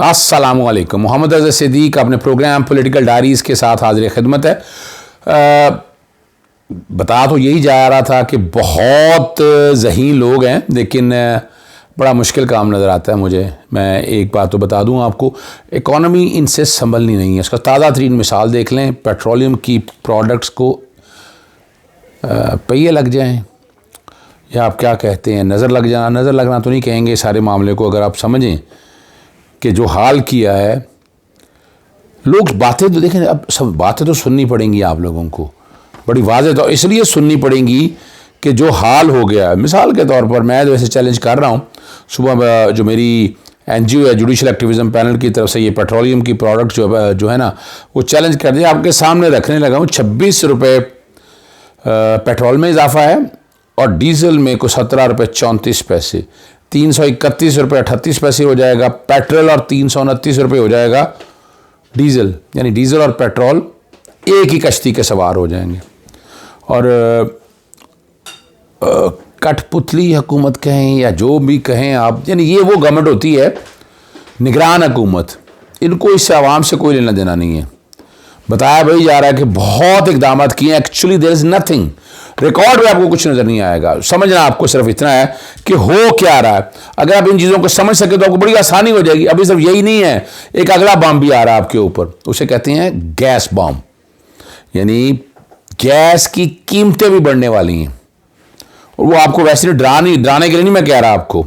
अस्सलामुअलैकुम। मोहम्मद अज़हर सिद्दीक अपने programme political diaries के साथ हाजिर खिदमत है। बता तो यही जा रहा था कि बहुत ज़हीन लोग हैं, लेकिन बड़ा मुश्किल काम नज़र आता है मुझे। मैं एक बात तो बता दूं आपको, इकॉनमी इनसे संभलनी नहीं है। उसका ताज़ा तरीन मिसाल देख लें, पेट्रोलियम की प्रोडक्ट्स को पहिए लग जाएं या आप क्या कहते हैं, नज़र लग जाना। नज़र लगना तो नहीं कहेंगे सारे मामले को, अगर आप समझें कि जो हाल किया है लोग। बातें तो देखें, अब सब बातें तो सुननी पड़ेंगी आप लोगों को, बड़ी वाज़ेह तो इसलिए सुननी पड़ेंगी कि जो हाल हो गया है। मिसाल के तौर पर मैं वैसे चैलेंज कर रहा हूँ, सुबह जो मेरी NGO है जुडिशल एक्टिविज़म पैनल की तरफ से, ये पेट्रोलियम की प्रोडक्ट जो है ना, वो चैलेंज कर दिया, आपके सामने रखने लगा हूँ। 26 रुपये पेट्रोल में इजाफा है और डीजल में को 17 रुपये 34 पैसे, 331 रुपये 38 पैसे हो जाएगा पेट्रोल और 329 रुपये हो जाएगा डीजल। यानी डीजल और पेट्रोल एक ही कश्ती के सवार हो जाएंगे। और कठपुतली हुकूमत कहें या जो भी कहें आप, यानी ये वो गवर्नमेंट होती है निगरान हुकूमत, इनको इससे आवाम से कोई लेना देना नहीं है। बताया भाई जा रहा है कि बहुत इकदाम किए, actually there is nothing. Record में आपको कुछ नजर नहीं आएगा। समझना आपको सिर्फ इतना है कि हो क्या रहा है। अगर आप इन चीज़ों को समझ सके तो आपको बड़ी आसानी हो जाएगी। अभी सिर्फ यही नहीं है, एक अगला बम भी आ रहा है आपके ऊपर, उसे कहते हैं गैस बम। यानी गैस की कीमतें भी बढ़ने वाली हैं, और वो आपको वैसे डराने के लिए नहीं मैं कह रहा आपको।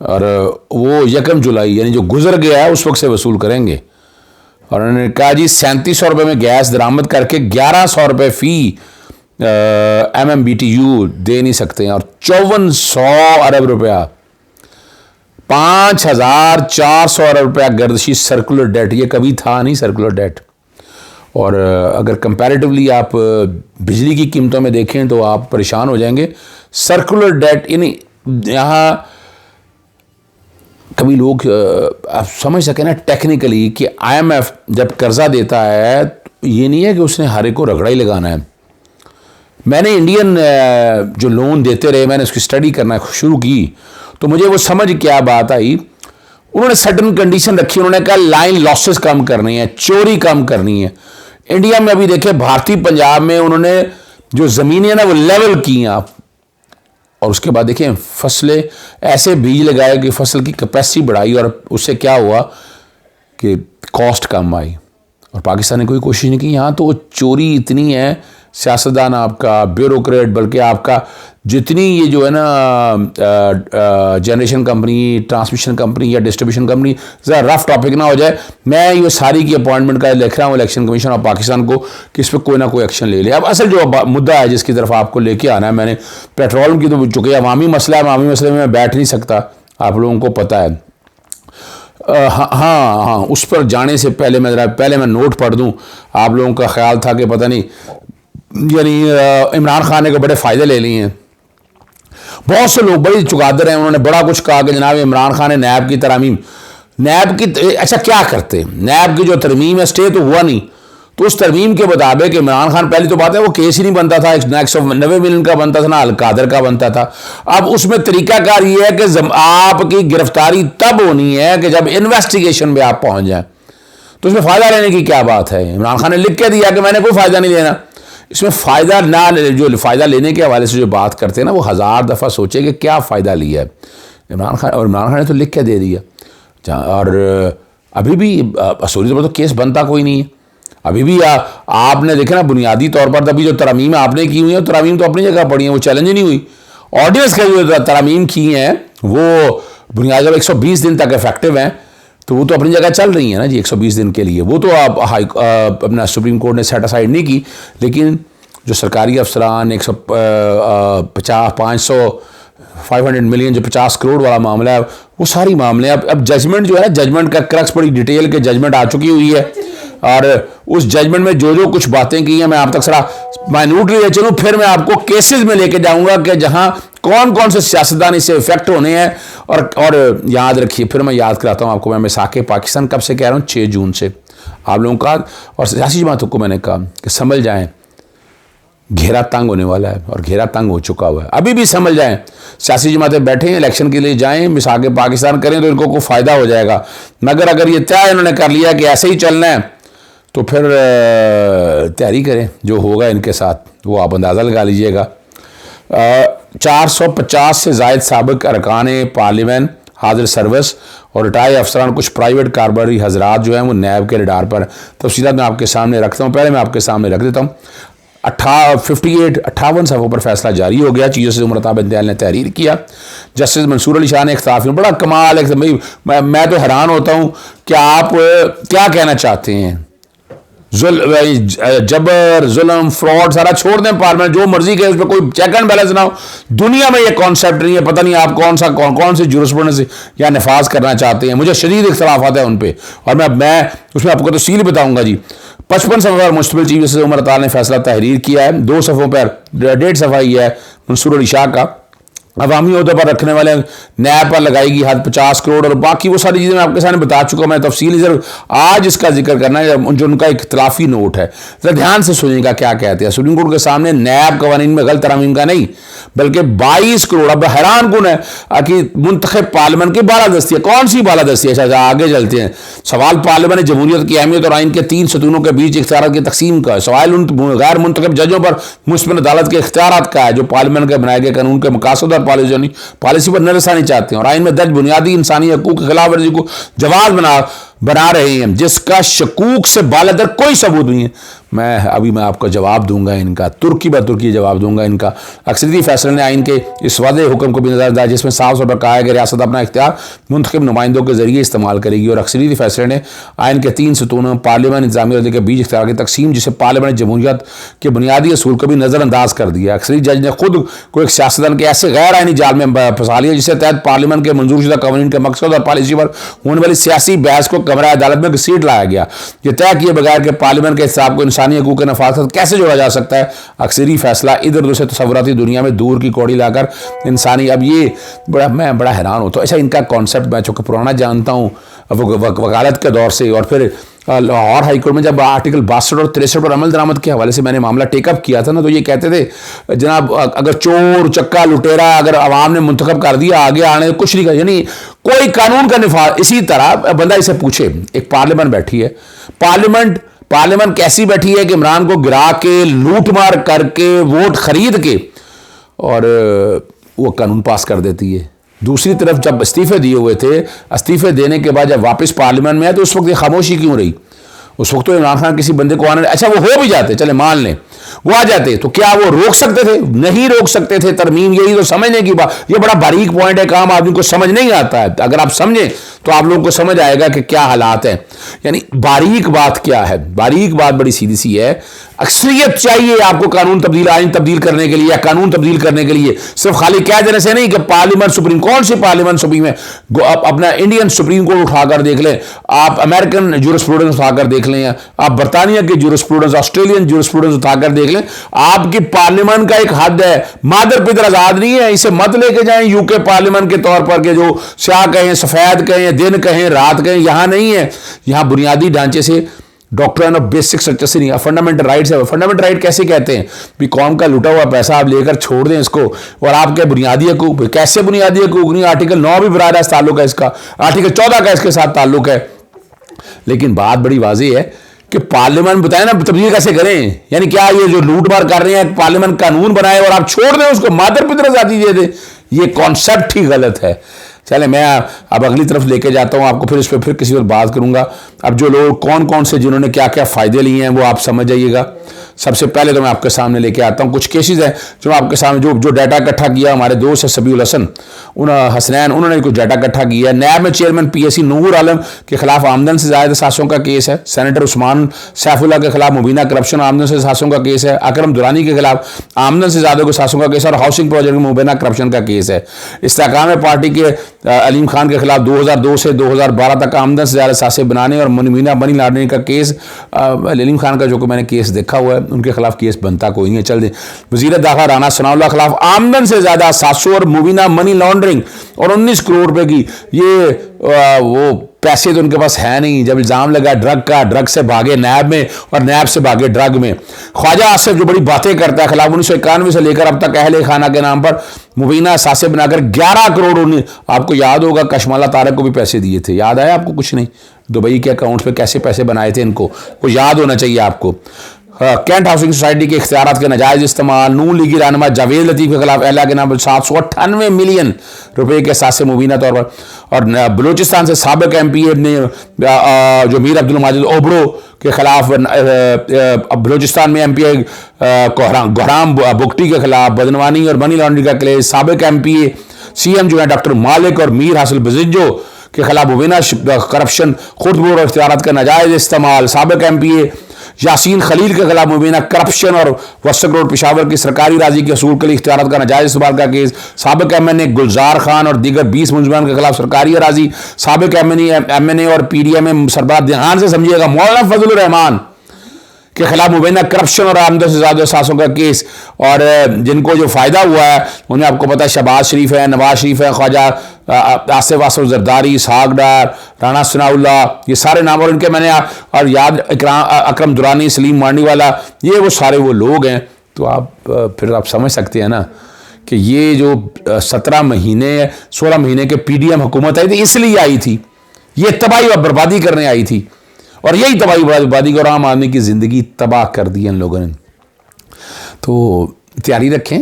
और वो 1 जुलाई यानी जो गुजर गया है उस वक्त से वसूल करेंगे। और उन्होंने कहा जी 3700 रुपये में गैस दरामद करके 1100 रुपये फी MMBTU दे नहीं सकते हैं। और 5400 अरब रुपया, 5400 अरब रुपया गर्दिशी सर्कुलर डेट, ये कभी था नहीं सर्कुलर डेट। और अगर कंपैरेटिवली आप बिजली की कीमतों में देखें तो आप परेशान हो जाएंगे। सर्कुलर डेट यानी यहाँ कभी लोग आप समझ सकें ना टेक्निकली कि IMF जब कर्जा देता है तो ये नहीं है कि उसने हर एक को रगड़ा ही लगाना है। मैंने इंडियन जो लोन देते रहे, मैंने उसकी स्टडी करना शुरू की तो मुझे वो समझ क्या बात आई। उन्होंने सर्टन कंडीशन रखी, उन्होंने कहा लाइन लॉसेस कम करनी है, चोरी कम करनी है। इंडिया में अभी देखें, भारतीय पंजाब में उन्होंने जो ज़मीनें ना वो लेवल की हैं आप, और उसके बाद देखें फसलें ऐसे बीज लगाए कि फसल की कैपेसिटी बढ़ाई, और उससे क्या हुआ कि कॉस्ट कम आई। और पाकिस्तान ने कोई कोशिश नहीं की। यहाँ तो चोरी इतनी है, सियासतदान आपका, ब्यूरोक्रेट, बल्कि आपका जितनी ये जो है ना जनरेशन कंपनी, ट्रांसमिशन कंपनी या डिस्ट्रीब्यूशन कंपनी, ज़रा रफ टॉपिक ना हो जाए। मैं ये सारी की अपॉइंटमेंट का लिख रहा हूँ इलेक्शन कमीशन ऑफ पाकिस्तान को कि इस पर कोई ना कोई एक्शन ले ले। अब असल जो मुद्दा है जिसकी तरफ आपको लेके आना है, मैंने पेट्रोल की तो चूँकि अवामी मसला है, अवामी मसले में मैं बैठ नहीं सकता, आप लोगों को पता है। हाँ, उस पर जाने से पहले मैं नोट पढ़ दूँ। आप लोगों का ख्याल था कि पता नहीं, यानी इमरान खान ने को बड़े फ़ायदे ले लिए हैं। बहुत से लोग बड़ी चुकादर हैं, उन्होंने बड़ा कुछ कहा कि जनाब इमरान खान ने नैब की तरमीम, नैब की अच्छा क्या करते, नैब की जो तरमीम है स्टे तो हुआ नहीं, तो उस तरमीम के मुताबिक इमरान खान, पहली तो बात है वो केस ही नहीं बनता था, 190 मिलियन का बनता था ना अलकादर का बनता था। अब उसमें तरीकाकार ये है कि आपकी गिरफ्तारी तब होनी है कि जब इन्वेस्टिगेशन में आप पहुंच जाए। तो उसमें फ़ायदा लेने की क्या बात है। इमरान खान ने लिख के दिया कि मैंने कोई फ़ायदा नहीं लेना। इसमें फ़ायदा ना जो फ़ायदा लेने के हवाले से जो बात करते हैं ना, वो 1000 दफ़ा सोचे कि क्या फ़ायदा लिया है इमरान खान। और इमरान खान ने तो लिख के दे दिया। और अभी भी असूली तौर पर तो केस बनता कोई नहीं है। अभी भी आपने देखा ना, बुनियादी तौर पर अभी जो तरमीम आपने की हुई है, तरमीम तो अपनी जगह पड़ी है, वो चैलेंज ही नहीं हुई। ऑर्डिनेंस का जो तरमीम की हैं वो बुनियादी जब 120 दिन तक इफेक्टिव हैं तो वो तो अपनी जगह चल रही है ना जी, 120 दिन के लिए। वो तो आप अपना सुप्रीम कोर्ट ने सेट असाइड नहीं की, लेकिन जो सरकारी अफसरान 500 मिलियन जो 50 करोड़ वाला मामला है, वो सारी मामले अब जजमेंट जो है, जजमेंट का क्रक्स बड़ी डिटेल के जजमेंट आ चुकी हुई है। और उस जजमेंट में जो कुछ बातें की हैं मैं आप तक सरा माइन्यूटली ले चलूँ, फिर मैं आपको केसेस में लेके जाऊंगा कि जहां कौन कौन से सियासतदान इससे इफेक्ट होने हैं। और याद रखिए, फिर मैं याद कराता हूं आपको, मैं मिसाके पाकिस्तान कब से कह रहा हूं, 6 जून से आप लोगों का। और सियासी जमातों को मैंने कहा कि संभल जाएं। घेरा तंग होने वाला है और घेरा तंग हो चुका हुआ है। अभी भी समझ जाएं, सियासी जमातें बैठे हैं, इलेक्शन के लिए जाएं, मिस आगे पाकिस्तान करें तो इनको कोई फ़ायदा हो जाएगा, मगर अगर ये तय इन्होंने कर लिया कि ऐसे ही चलना है तो फिर तैयारी करें, जो होगा इनके साथ वो आप अंदाज़ा लगा लीजिएगा। 450 से ज़ायद साबिक अरकान पार्लियामेंट, हाजिर सर्विस और रिटायर्ड अफसरान, कुछ प्राइवेट कारोबारी हजरात जो हैं वो नैब के रडार पर। तफसीलात मैं आपके सामने रखता हूँ, पहले मैं आपके सामने रख देता हूँ। 58 सफ़ों पर फैसला जारी हो गया। चीज़ों से उमर अता बिन दयाल ने तहरीर किया। जस्टिस मंसूर अली शाह ने इख्तिलाफ में बड़ा कमाल है, मैं तो हैरान होता हूँ कि आप क्या कहना चाहते हैं। जबर, जुल्म, फ्रॉड सारा छोड़ दें, पार्लियामेंट जो मर्जी के, उस पर कोई चेक एंड बैलेंस ना हो। दुनिया में ये कॉन्सेप्ट नहीं है। पता नहीं आप कौन से जुरिस्प्रूडेंस या नफाज करना चाहते हैं। मुझे शदीद इख्तिलाफात है उन पर, और मैं उसमें आपको तफसील बताऊंगा जी। 55 सफ़ों पर मुश्तमिल चीफ जस्टिस उमर अता ने फैसला तहरीर किया है। 2 सफ़ों पर 1.5 सफ़ा ही है मंसूर अली शाह का। अवामी अहदे पर रखने वाले नैब पर लगाएगी हद 50 करोड़ और बाकी वो सारी चीज़ें मैं आपके सामने बता चुका हूँ। मैं तफसीली सिर्फ आज इसका जिक्र करना है जो उनका एक इख्तिलाफी नोट है। तो ध्यान से सुनिएगा क्या कहते हैं। सुप्रीम कोर्ट के सामने नैब कवानीन में गलत तरमीम का नहीं बल्कि 22 करोड़। अब हैरान कौन है कि मुंतखब पार्लियामेंट की बालादस्ती है। कौन सी बालादस्ती है? आगे चलते हैं। सवाल पार्लियामेंट जमहूरियत की अहमियत और आइन के 3 सतूनों के बीच इख्तियारात की तकसीम का है। सवाल उन गैर मुंतखब जजों पर मुस्तमिल अदालत के इख्तियारात का है जो पार्लियामेंट के बनाए गए कानून के मकासद और पॉलिसी पर नजरसानी चाहते हैं और आइन में दर्ज बुनियादी इंसानी हकूक की खिलाफ वर्जी को जवाब बना रहे हैं जिसका शकूक से बालादर कोई सबूत नहीं है। मैं आपको जवाब दूंगा इनका, तुर्की ब तुर्की जवाब दूंगा इनका। अक्सरियती फैसले ने आइन के इस वादे हुक्म को भी नजर आया जिसमें साफ तौर पर कहा है कि रियासत अपना इख्तियार मुंतखब नुमाइंदों के जरिए इस्तेमाल करेगी और अक्सरियती फैसले ने आइन के 3 सतूनों पार्लियामेंट इंतजामी अहदे के बीच इख्तियार की तकसीम जिसे पार्लियामेंट जमहूरियत के बुनियादी असूल को भी नजरअंदाज कर दिया। अक्सरी जज ने खुद को एक सियासतदान के ऐसे गैर आइनी जाल में फंसा लिया जिसके तहत पार्लियामेंट के मंजूरशुदा कवानीन के मकसद और पॉलिसी पर होने वाली सियासी बहस को कमरा अदालत में घसीट लाया गया। यह तय किए बगैर के पार्लियामेंट के हिसाब को इंसानी हकूक के नफाज कैसे जोड़ा जा सकता है। अक्सरी फैसला इधर उधर से तसव्वुराती दुनिया में दूर की कौड़ी लाकर इंसानी, अब ये मैं बड़ा हैरान हूँ। तो ऐसा इनका कॉन्सेप्ट मैं चूँकि पुराना जानता हूँ वकालत के दौर से, और फिर लाहौर हाईकोर्ट में जब आर्टिकल 62 और 63 पर अमल दरामद के हवाले से मैंने मामला टेकअप किया था ना, तो ये कहते थे जनाब अगर चोर चक्का लुटेरा अगर अवाम ने मुंतखब कर दिया आगे आने कुछ नहीं कर, यानी कोई कानून का निफाज। इसी तरह बंदा इसे पूछे, एक पार्लियामेंट बैठी है, पार्लियामेंट कैसी बैठी है कि इमरान को गिरा के लूट मार करके वोट खरीद के और वो कानून पास कर देती है। दूसरी तरफ जब इस्तीफे दिए हुए थे, इस्तीफे देने के बाद जब वापस पार्लियामेंट में आए तो उस वक्त ये खामोशी क्यों रही? उस वक्त तो इमरान खान किसी बंदे को आने, अच्छा वो हो भी जाते, चले मान लें वो आ जाते, तो क्या वो रोक सकते थे? नहीं रोक सकते थे। तरमीम यही तो समझने की बात, ये बड़ा बारीक पॉइंट है, काम आदमी को समझ नहीं आता है। अगर आप समझें तो आप लोगों को समझ आएगा कि क्या हालात है। यानी बारीक बात क्या है? बारीक बात बड़ी सीधी सी है। अक्सरियत चाहिए आपको कानून तब्दील, आइन तब्दील करने के लिए या कानून तब्दील करने के लिए। सिर्फ खाली कह देने से नहीं कि पार्लियामेंट सुप्रीम, कौन सी पार्लियामेंट सुप्रीम है? आप अपना इंडियन सुप्रीम कोर्ट उठाकर देख लें, आप अमेरिकन जूरिस्प्रूडेंस उठाकर देख लें, आप बरतानिया के जूरिस्प्रूडेंस, ऑस्ट्रेलियन जूरिस्प्रूडेंस उठाकर देख लें। आपकी पार्लियामेंट का एक हद है, मादर पितर आजाद नहीं है। इसे मत लेके जाएं यूके पार्लियामेंट के तौर पर कि जो स्याह कहें सफेद कहें दिन कहें रात कहें, यहां नहीं है। यहां बुनियादी ढांचे से डॉक्ट्रिन ऑफ बेसिक स्ट्रक्चर से नहीं, फंडामेंटल राइट्स है। फंडामेंटल राइट कैसे कहते हैं भी? कौम का लुटा हुआ पैसा आप लेकर छोड़ दें इसको, और आपके बुनियादी हकूक, कैसे बुनियादी हकूक नहीं? आर्टिकल 9 भी बराह रास्त ताल्लुक है इसका, आर्टिकल 14 का इसके साथ ताल्लुक है। लेकिन बात बड़ी वाज़ेह है कि पार्लियामेंट बताए ना तब्दील कैसे करें। यानी क्या ये जो लूट मार कर रहे हैं पार्लियामेंट कानून बनाए और आप छोड़ दें उसको, मादर पितर आजादी दे दे, ये कॉन्सेप्ट ही गलत है। चले मैं अब अगली तरफ लेके जाता हूँ आपको, फिर इस पर फिर किसी और बात करूंगा। अब जो लोग कौन कौन से जिन्होंने क्या क्या फ़ायदे लिए हैं वो आप समझ जाइएगा। सबसे पहले तो मैं आपके सामने लेके आता हूँ कुछ केसेस हैं जो आपके सामने, जो डाटा इकट्ठा किया हमारे दोस्त है सबीउल हसन हसनैन, उन्होंने कुछ डाटा इकट्ठा किया। नैब में चेयरमैन PSC नूर आलम के खिलाफ आमदन से ज़्यादा सासों का केस है। सेनेटर उस्मान सैफुल्लाह के खिलाफ मुबीना करप्शन आमदन से सासों का केस है। अकरम दुरानी के खिलाफ आमदन से ज़्यादा को सासों का केस है और हाउसिंग प्रोजेक्ट में मुबीना करप्शन का केस है। इस्तेकाम पार्टी के अलीम खान के खिलाफ 2002 से 2012 तक आमदन से ज़्यादा सासें बनाने और मुबीना मनी लॉन्ड्रिंग का केस। अलीम खान का जो मैंने केस देखा हुआ है उनके खिलाफ केस बनता कोई नहीं है। चल दे। वज़ीर दाखिला राना सनाउल्लाह खिलाफ आमदन से ज़्यादा 700 और मुबीना मनी लॉन्ड्रिंग और 19 करोड़ रुपए की, ये वो पैसे तो उनके पास है नहीं। जब इल्ज़ाम लगा ड्रग का, ड्रग से भागे नैब में और नैब से भागे ड्रग में। ख्वाजा आसिफ जो बड़ी बातें करता है, खिलाफ 1991 से लेकर अब तक अहले खाना के नाम पर मुबीना सासे बनाकर 11 करोड़, आपको याद होगा कशमाला तारक को भी पैसे दिए थे, याद आया आपको? कुछ नहीं। दुबई के अकाउंट पे कैसे पैसे बनाए थे इनको, वो याद होना चाहिए आपको। कैंट हाउसिंग सोसाइटी के इख्तियारात के नाजायज़ इस्तेमाल, नून लीगी रहनुमा जावेद लतीफ़ के खिलाफ अहला के नाम पर 798 मिलियन रुपए के सासे मुबीना तौर पर। और बलूचिस्तान से साबिक MPA ने जो मीर अब्दुल माजिद ओबरो के खिलाफ, बलूचिस्तान में MPA गुहराम बुगटी के खिलाफ बदनवानी और मनी लॉन्ड्रिंग का केस, साबिक MPA CM जो है डॉक्टर मालिक और मीर हासिल बजिज्जो के खिलाफ मुबीना करप्शन, खुर्दबोर और इख्तियारात का नाजायज़ इस्तेमाल, साबिक MPA यासीन खलील के खिलाफ मुबीना करप्शन और वसक रोड पेशावर की सरकारी राजी के असूल के लिए इख्तियारात का नाजायज़ इस्तेमाल का केस, साबिक MNA गुलजार खान और दीगर 20 मुलजमान के खिलाफ सरकारी राजी, साबिक MNA और PDM सरबराह, ध्यान से समझिएगा, मौलाना फजलुर रहमान के खिलाफ मुबीना करप्शन और आमदन से ज़्यादा सासों का केस। और जिनको जो फ़ायदा हुआ है उन्हें आपको पता है, शहबाज शरीफ है, नवाज शरीफ है, ख्वाजा आसिफ जरदारी, इसहाक डार, राना सनाउल्लाह, ये सारे नाम। और इनके मैंने और याद अकरम दुरानी, सलीम मांडीवाला, ये वो सारे वो लोग हैं। तो आप फिर आप समझ सकते हैं ना कि ये जो 17 महीने 16 महीने के PDM हुकूमत आई थी, इसलिए आई थी, ये तबाही और बर्बादी करने आई थी। और यही तबाही बर्बादी और आम आदमी की ज़िंदगी तबाह कर दी इन लोगों ने। तो तैयारी रखें,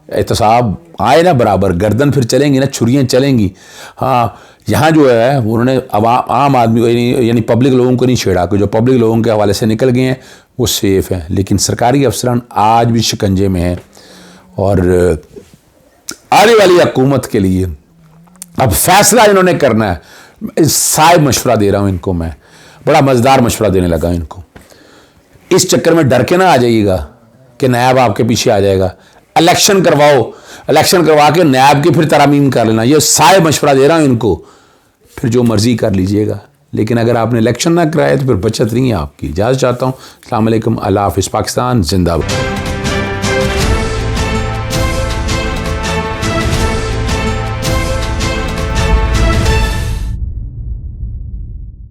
एहतसाब आए ना बराबर, गर्दन फिर चलेंगी ना, छुरियाँ चलेंगी। हाँ, यहाँ जो है उन्होंने आम आदमी यानी पब्लिक लोगों को नहीं छेड़ा, कि जो पब्लिक लोगों के हवाले से निकल गए हैं वो सेफ़ हैं, लेकिन सरकारी अफसरान आज भी शिकंजे में हैं। और आने वाली हुकूमत के लिए अब फैसला इन्होंने करना है। साहिब मशवरा दे रहा हूँ इनको, मैं बड़ा मज़ेदार मशवरा देने लगा इनको। इस चक्कर में डर के ना आ जाइएगा कि नैब आपके पीछे आ जाएगा। इलेक्शन करवाओ, इलेक्शन करवा के नैब की फिर तरामीम कर लेना। ये साहिब मशवरा दे रहा हूँ इनको, फिर जो मर्जी कर लीजिएगा, लेकिन अगर आपने इलेक्शन ना कराया तो फिर बचत नहीं है आपकी। इजाज़त चाहता हूँ। अस्सलाम वालेकुम, अल्लाह हाफ़िज़। पाकिस्तान जिंदाबाद।